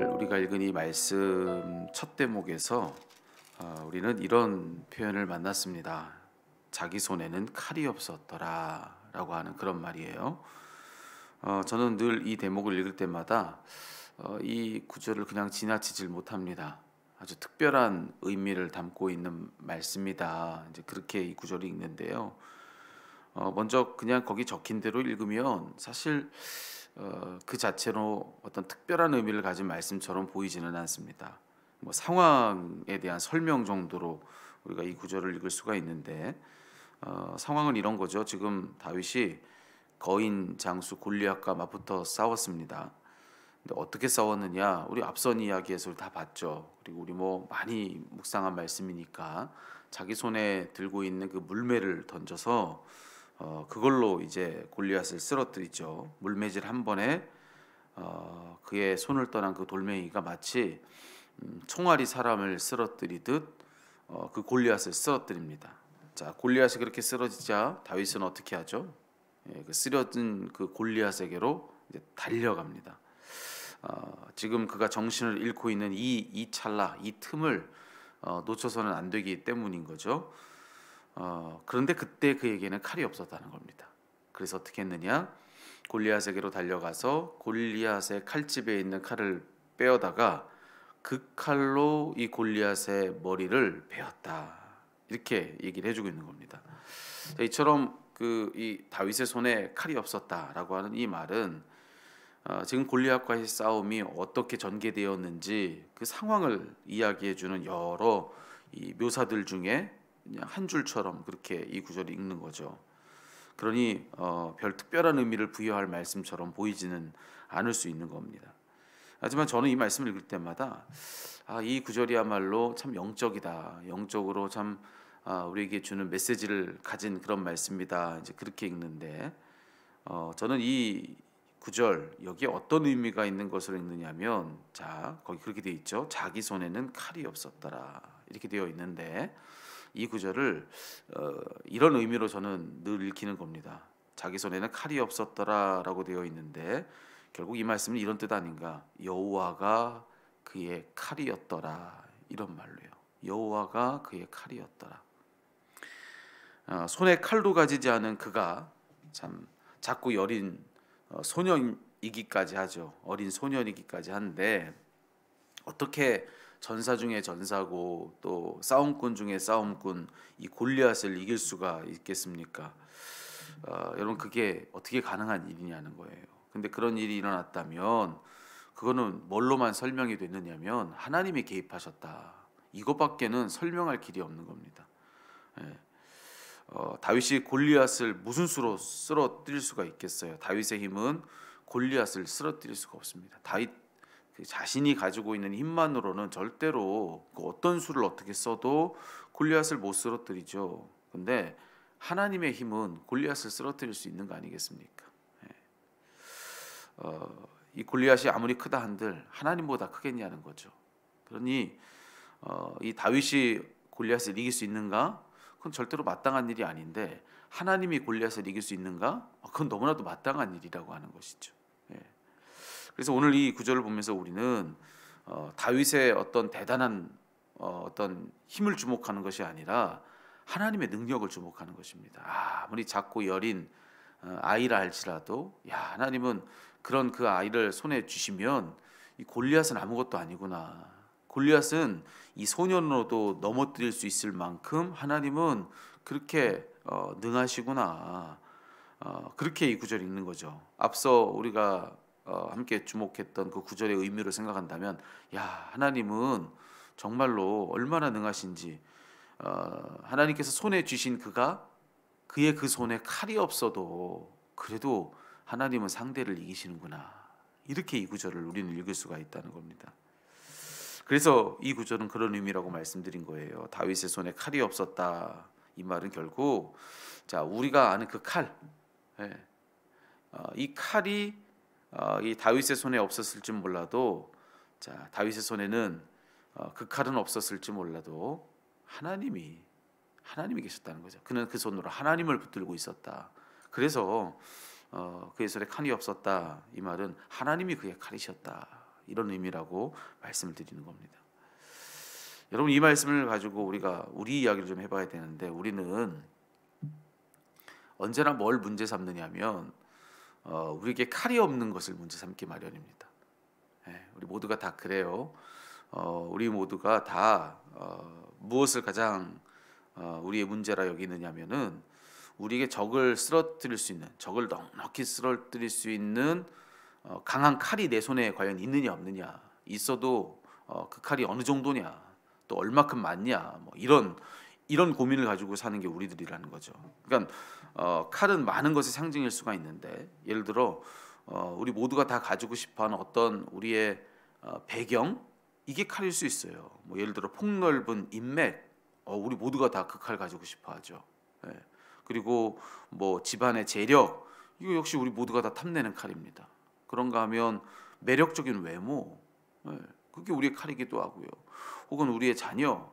오늘 우리가 읽은 이 말씀 첫 대목에서 우리는 이런 표현을 만났습니다. 자기 손에는 칼이 없었더라 라고 하는 그런 말이에요. 저는 늘 이 대목을 읽을 때마다 이 구절을 그냥 지나치질 못합니다. 아주 특별한 의미를 담고 있는 말씀이다, 이제 그렇게 이 구절을 읽는데요. 먼저 그냥 거기 적힌 대로 읽으면 사실 그 자체로 어떤 특별한 의미를 가진 말씀처럼 보이지는 않습니다. 뭐 상황에 대한 설명 정도로 우리가 이 구절을 읽을 수가 있는데, 상황은 이런 거죠. 지금 다윗이 거인 장수 골리앗과 맞붙어 싸웠습니다. 근데 어떻게 싸웠느냐? 우리 앞선 이야기에서 다 봤죠. 그리고 우리 뭐 많이 묵상한 말씀이니까 자기 손에 들고 있는 그 물매를 던져서 그걸로 이제 골리앗을 쓰러뜨리죠. 물매질 한 번에 그의 손을 떠난 그 돌멩이가 마치 총알이 사람을 쓰러뜨리듯 그 골리앗을 쓰러뜨립니다. 자, 골리앗이 그렇게 쓰러지자 다윗은 어떻게 하죠? 그 쓰러진 그 골리앗에게로 이제 달려갑니다. 지금 그가 정신을 잃고 있는 이 찰나, 이 틈을 놓쳐서는 안 되기 때문인 거죠. 그런데 그때 그에게는 칼이 없었다는 겁니다. 그래서 어떻게 했느냐? 골리앗에게로 달려가서 골리앗의 칼집에 있는 칼을 빼어다가 그 칼로 이 골리앗의 머리를 베었다, 이렇게 얘기를 해주고 있는 겁니다. 이처럼 이 다윗의 손에 칼이 없었다라고 하는 이 말은 지금 골리앗과의 싸움이 어떻게 전개되었는지 그 상황을 이야기해주는 여러 이 묘사들 중에 그냥 한 줄처럼 그렇게 이 구절을 읽는 거죠. 그러니 별 특별한 의미를 부여할 말씀처럼 보이지는 않을 수 있는 겁니다. 하지만 저는 이 말씀을 읽을 때마다 이 구절이야말로 참 영적이다, 영적으로 참 우리에게 주는 메시지를 가진 그런 말씀이다, 이제 그렇게 읽는데, 저는 이 구절 여기에 어떤 의미가 있는 것으로 읽느냐면, 자, 거기 그렇게 되어 있죠. 자기 손에는 칼이 없었더라, 이렇게 되어 있는데, 이 구절을 이런 의미로 저는 늘 읽히는 겁니다. 자기 손에는 칼이 없었더라라고 되어 있는데 결국 이 말씀은 이런 뜻 아닌가? 여호와가 그의 칼이었더라, 이런 말로요. 여호와가 그의 칼이었더라. 손에 칼도 가지지 않은 그가 참 작고 여린 소년이기까지 하죠. 어린 소년이기까지 한데 어떻게 전사 중에 전사고 또 싸움꾼 중에 싸움꾼 이 골리앗을 이길 수가 있겠습니까? 여러분, 그게 어떻게 가능한 일이냐는 거예요. 근데 그런 일이 일어났다면 그거는 뭘로만 설명이 됐느냐면 하나님이 개입하셨다, 이것밖에는 설명할 길이 없는 겁니다. 예. 다윗이 골리앗을 무슨 수로 쓰러뜨릴 수가 있겠어요? 다윗의 힘은 골리앗을 쓰러뜨릴 수가 없습니다. 다윗 그 자신이 가지고 있는 힘만으로는 절대로 그 어떤 수를 어떻게 써도 골리앗을 못 쓰러뜨리죠. 근데 하나님의 힘은 골리앗을 쓰러뜨릴 수 있는 거 아니겠습니까? 이 골리앗이 아무리 크다 한들 하나님보다 크겠냐는 거죠. 그러니 이 다윗이 골리앗을 이길 수 있는가? 그건 절대로 마땅한 일이 아닌데, 하나님이 골리앗을 이길 수 있는가? 그건 너무나도 마땅한 일이라고 하는 것이죠. 그래서 오늘 이 구절을 보면서 우리는 다윗의 어떤 대단한 어떤 힘을 주목하는 것이 아니라 하나님의 능력을 주목하는 것입니다. 아무리 작고 여린 아이라 할지라도, 하나님은 그런 그 아이를 손에 주시면 이 골리앗은 아무것도 아니구나. 골리앗은 이 소년으로도 넘어뜨릴 수 있을 만큼 하나님은 그렇게 능하시구나. 그렇게 이 구절을 읽는 거죠. 앞서 우리가 함께 주목했던 그 구절의 의미를 생각한다면, 하나님은 정말로 얼마나 능하신지, 하나님께서 손에 쥐신 그의 그 손에 칼이 없어도 그래도 하나님은 상대를 이기시는구나, 이렇게 이 구절을 우리는 읽을 수가 있다는 겁니다. 그래서 이 구절은 그런 의미라고 말씀드린 거예요. 다윗의 손에 칼이 없었다, 이 말은 결국 우리가 아는 그 칼, 이 칼이 이 다윗의 손에 없었을지 몰라도, 다윗의 손에는 그 칼은 없었을지 몰라도 하나님이 계셨다는 거죠. 그는 그 손으로 하나님을 붙들고 있었다. 그래서 그의 손에 칼이 없었다, 이 말은 하나님이 그의 칼이셨다, 이런 의미라고 말씀을 드리는 겁니다. 여러분, 이 말씀을 가지고 우리가 우리 이야기를 좀 해봐야 되는데, 우리는 언제나 뭘 문제 삼느냐면 우리에게 칼이 없는 것을 문제 삼기 마련입니다. 우리 모두가 다 그래요. 우리 모두가 다 무엇을 가장 우리의 문제라 여기느냐면은 우리에게 적을 쓰러뜨릴 수 있는, 적을 넉넉히 쓰러뜨릴 수 있는 강한 칼이 내 손에 과연 있느냐 없느냐, 있어도 그 칼이 어느 정도냐, 또 얼마큼 많냐, 뭐 이런 고민을 가지고 사는 게 우리들이라는 거죠. 그러니까 칼은 많은 것의 상징일 수가 있는데, 예를 들어 우리 모두가 다 가지고 싶어하는 어떤 우리의 배경, 이게 칼일 수 있어요. 뭐 예를 들어 폭넓은 인맥, 우리 모두가 다 그 칼 가지고 싶어하죠. 그리고 뭐 집안의 재력, 이거 역시 우리 모두가 다 탐내는 칼입니다. 그런가 하면 매력적인 외모, 그게 우리의 칼이기도 하고요. 혹은 우리의 자녀,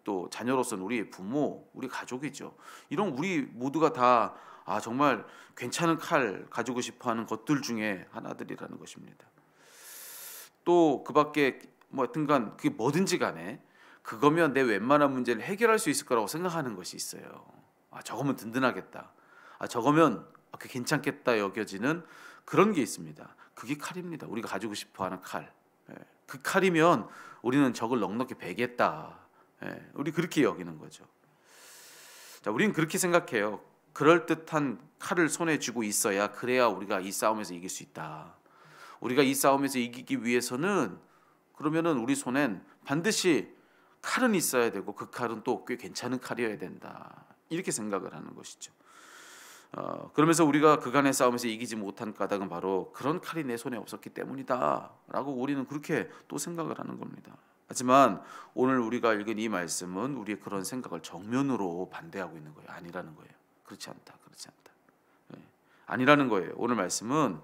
또 자녀로서는 우리의 부모, 우리 가족이죠. 이런 우리 모두가 다 정말 괜찮은 칼 가지고 싶어하는 것들 중에 하나들이라는 것입니다. 또 그밖에 뭐 하여튼간 그게 뭐든지 간에 그거면 내 웬만한 문제를 해결할 수 있을 거라고 생각하는 것이 있어요. 저거면 든든하겠다, 저거면 그 괜찮겠다 여겨지는 그런 게 있습니다. 그게 칼입니다. 우리가 가지고 싶어하는 칼. 그 칼이면 우리는 적을 넉넉히 베겠다. 우리 그렇게 여기는 거죠. 자, 우리는 그렇게 생각해요. 그럴듯한 칼을 손에 쥐고 있어야, 그래야 우리가 이 싸움에서 이길 수 있다. 우리가 이 싸움에서 이기기 위해서는, 그러면은 우리 손엔 반드시 칼은 있어야 되고, 그 칼은 또 꽤 괜찮은 칼이어야 된다, 이렇게 생각을 하는 것이죠. 그러면서 우리가 그간의 싸움에서 이기지 못한 까닭은 바로 그런 칼이 내 손에 없었기 때문이다 라고 우리는 그렇게 또 생각을 하는 겁니다. 하지만 오늘 우리가 읽은 이 말씀은 우리의 그런 생각을 정면으로 반대하고 있는 거예요. 아니라는 거예요. 그렇지 않다. 아니라는 거예요. 오늘 말씀은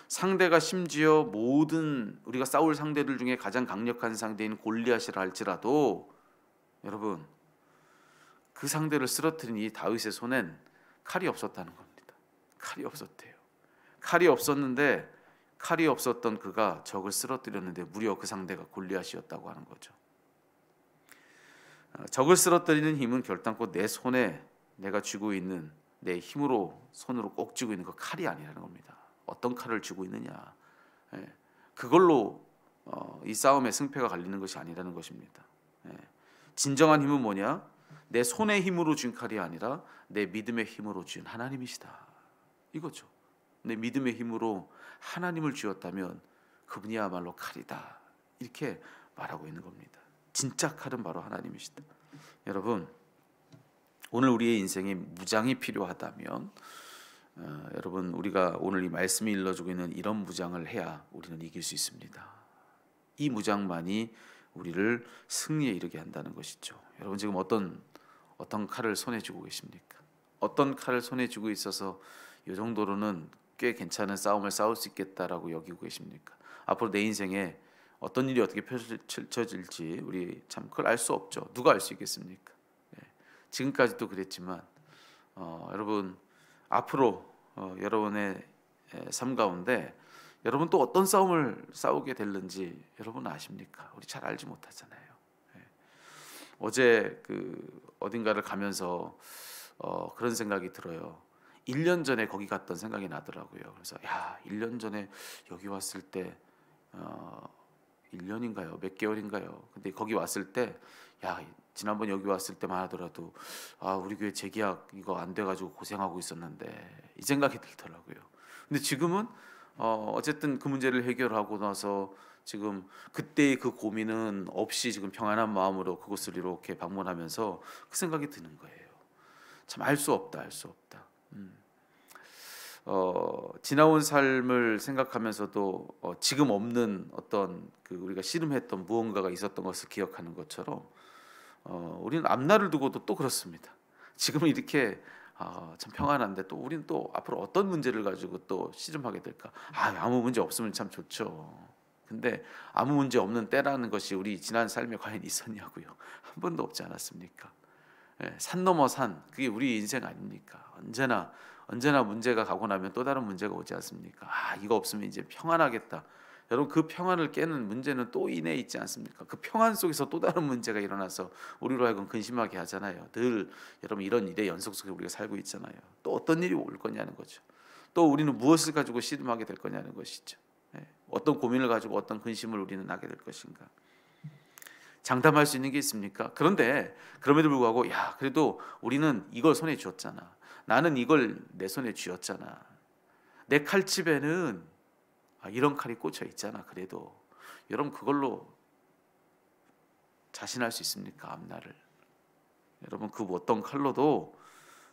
상대가 심지어 모든 우리가 싸울 상대들 중에 가장 강력한 상대인 골리앗이라 할지라도, 여러분, 그 상대를 쓰러뜨린 이 다윗의 손엔 칼이 없었다는 겁니다. 칼이 없었대요. 칼이 없었는데, 칼이 없었던 그가 적을 쓰러뜨렸는데 무려 그 상대가 골리앗이었다고 하는 거죠. 적을 쓰러뜨리는 힘은 결단코 내 손에 내가 쥐고 있는, 내 힘으로 손으로 꼭 쥐고 있는 그 칼이 아니라는 겁니다. 어떤 칼을 쥐고 있느냐, 그걸로 이 싸움의 승패가 갈리는 것이 아니라는 것입니다. 진정한 힘은 뭐냐? 내 손의 힘으로 쥔 칼이 아니라 내 믿음의 힘으로 쥔 하나님이시다, 이거죠. 내 믿음의 힘으로 하나님을 쥐었다면 그분이야말로 칼이다, 이렇게 말하고 있는 겁니다. 진짜 칼은 바로 하나님이시다. 여러분, 오늘 우리의 인생에 무장이 필요하다면 여러분, 우리가 오늘 이 말씀이 일러주고 있는 이런 무장을 해야 우리는 이길 수 있습니다. 이 무장만이 우리를 승리에 이르게 한다는 것이죠. 여러분, 지금 어떤 칼을 손에 쥐고 계십니까? 어떤 칼을 손에 쥐고 있어서 이 정도로는 꽤 괜찮은 싸움을 싸울 수 있겠다라고 여기고 계십니까? 앞으로 내 인생에 어떤 일이 어떻게 펼쳐질지 우리 참 그걸 알 수 없죠. 누가 알 수 있겠습니까? 지금까지도 그랬지만 여러분, 앞으로 여러분의 삶 가운데 여러분 또 어떤 싸움을 싸우게 될는지 여러분 아십니까? 우리 잘 알지 못하잖아요. 어제 어딘가를 가면서 그런 생각이 들어요. 1년 전에 거기 갔던 생각이 나더라고요. 그래서 1년 전에 여기 왔을 때 1년인가요? 몇 개월인가요? 근데 거기 왔을 때 지난번 여기 왔을 때만 하더라도 우리 교회 재계약 이거 안 돼가지고 고생하고 있었는데, 이 생각이 들더라고요. 근데 지금은 어쨌든 그 문제를 해결하고 나서 지금 그때의 그 고민은 없이 지금 평안한 마음으로 그곳을 이렇게 방문하면서 그 생각이 드는 거예요. 참 알 수 없다. 지나온 삶을 생각하면서도 지금 없는 어떤 우리가 씨름했던 무언가가 있었던 것을 기억하는 것처럼 우리는 앞날을 두고도 또 그렇습니다. 지금은 이렇게 참 평안한데 또 우리는 또 앞으로 어떤 문제를 가지고 또 씨름하게 될까? 아무 문제 없으면 참 좋죠. 근데 아무 문제 없는 때라는 것이 우리 지난 삶에 과연 있었냐고요? 한 번도 없지 않았습니까? 산 넘어 산, 그게 우리 인생 아닙니까? 언제나 문제가 가고 나면 또 다른 문제가 오지 않습니까? 이거 없으면 이제 평안하겠다. 여러분 그 평안을 깨는 문제는 또 이내에 있지 않습니까? 그 평안 속에서 또 다른 문제가 일어나서 우리로 하여금 근심하게 하잖아요. 늘 여러분 이런 일의 연속 속에 우리가 살고 있잖아요. 또 어떤 일이 올 거냐는 거죠. 또 우리는 무엇을 가지고 씨름하게 될 거냐는 것이죠. 예. 어떤 고민을 가지고 어떤 근심을 우리는 하게 될 것인가. 장담할 수 있는 게 있습니까? 그런데 그럼에도 불구하고 야 그래도 우리는 이걸 손에 쥐었잖아. 나는 이걸 내 손에 쥐었잖아. 내 칼집에는 이런 칼이 꽂혀 있잖아. 그래도 여러분 그걸로 자신할 수 있습니까? 앞날을. 여러분 그 어떤 칼로도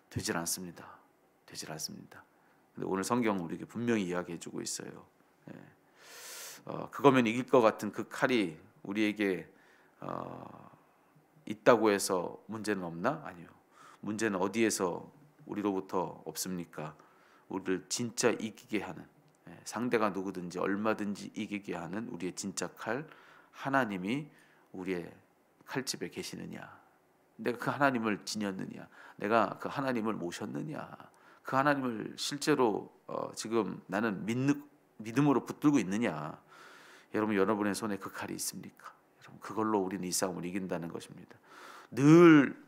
되질 않습니다. 되질 않습니다. 근데 오늘 성경 우리에게 분명히 이야기해주고 있어요. 그거면 이길 것 같은 그 칼이 우리에게 있다고 해서 문제는 없나? 아니요. 문제는 어디에서 우리로부터 없습니까? 우리를 진짜 이기게 하는, 상대가 누구든지 얼마든지 이기게 하는 우리의 진짜 칼, 하나님이 우리의 칼집에 계시느냐? 내가 그 하나님을 지녔느냐? 내가 그 하나님을 모셨느냐? 그 하나님을 실제로 지금 나는 믿음으로 붙들고 있느냐? 여러분의 손에 그 칼이 있습니까? 여러분 그걸로 우리는 이 싸움을 이긴다는 것입니다. 늘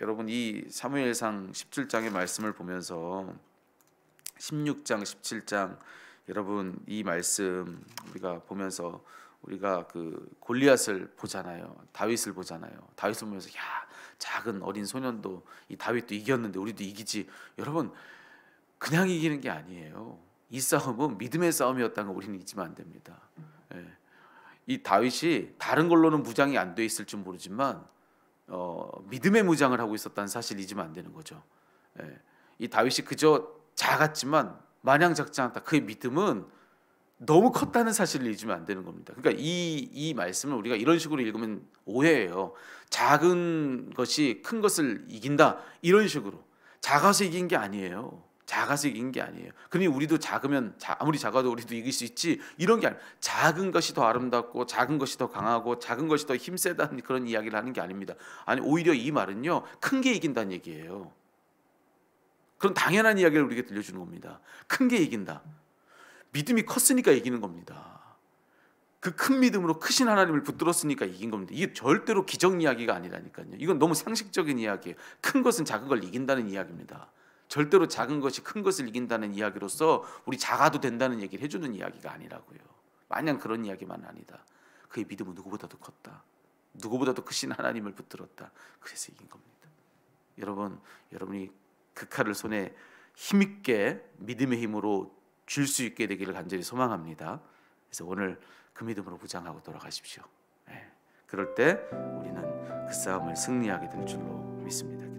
여러분 이 사무엘상 17장의 말씀을 보면서 16장 17장 여러분 이 말씀 우리가 보면서 우리가 그 골리앗을 보잖아요. 다윗을 보잖아요. 다윗을 보면서 야 작은 어린 소년도 이 다윗도 이겼는데 우리도 이기지. 여러분 그냥 이기는 게 아니에요. 이 싸움은 믿음의 싸움이었다는 거 우리는 잊으면 안 됩니다. 이 다윗이 다른 걸로는 무장이 안 돼 있을지 모르지만 믿음의 무장을 하고 있었다는 사실 잊으면 안 되는 거죠. 이 다윗이 그저 작았지만 마냥 작지 않다. 그의 믿음은 너무 컸다는 사실을 잊으면 안 되는 겁니다. 그러니까 이 말씀을 우리가 이런 식으로 읽으면 오해예요. 작은 것이 큰 것을 이긴다 이런 식으로. 작아서 이긴 게 아니에요. 작아서 이긴 게 아니에요. 그러니 우리도 작으면 아무리 작아도 우리도 이길 수 있지 이런 게 아니에요. 작은 것이 더 아름답고 작은 것이 더 강하고 작은 것이 더 힘세다는 그런 이야기를 하는 게 아닙니다. 아니 오히려 이 말은요 큰 게 이긴다는 얘기예요. 그런 당연한 이야기를 우리에게 들려주는 겁니다. 큰 게 이긴다. 믿음이 컸으니까 이기는 겁니다. 그 큰 믿음으로 크신 하나님을 붙들었으니까 이긴 겁니다. 이게 절대로 기적 이야기가 아니라니까요. 이건 너무 상식적인 이야기예요. 큰 것은 작은 걸 이긴다는 이야기입니다. 절대로 작은 것이 큰 것을 이긴다는 이야기로서 우리 작아도 된다는 얘기를 해주는 이야기가 아니라고요. 마냥 그런 이야기만 아니다. 그의 믿음은 누구보다도 컸다. 누구보다도 크신 하나님을 붙들었다. 그래서 이긴 겁니다. 여러분이 그 칼을 손에 힘있게 믿음의 힘으로 줄 수 있게 되기를 간절히 소망합니다. 그래서 오늘 그 믿음으로 무장하고 돌아가십시오. 그럴 때 우리는 그 싸움을 승리하게 될 줄로 믿습니다.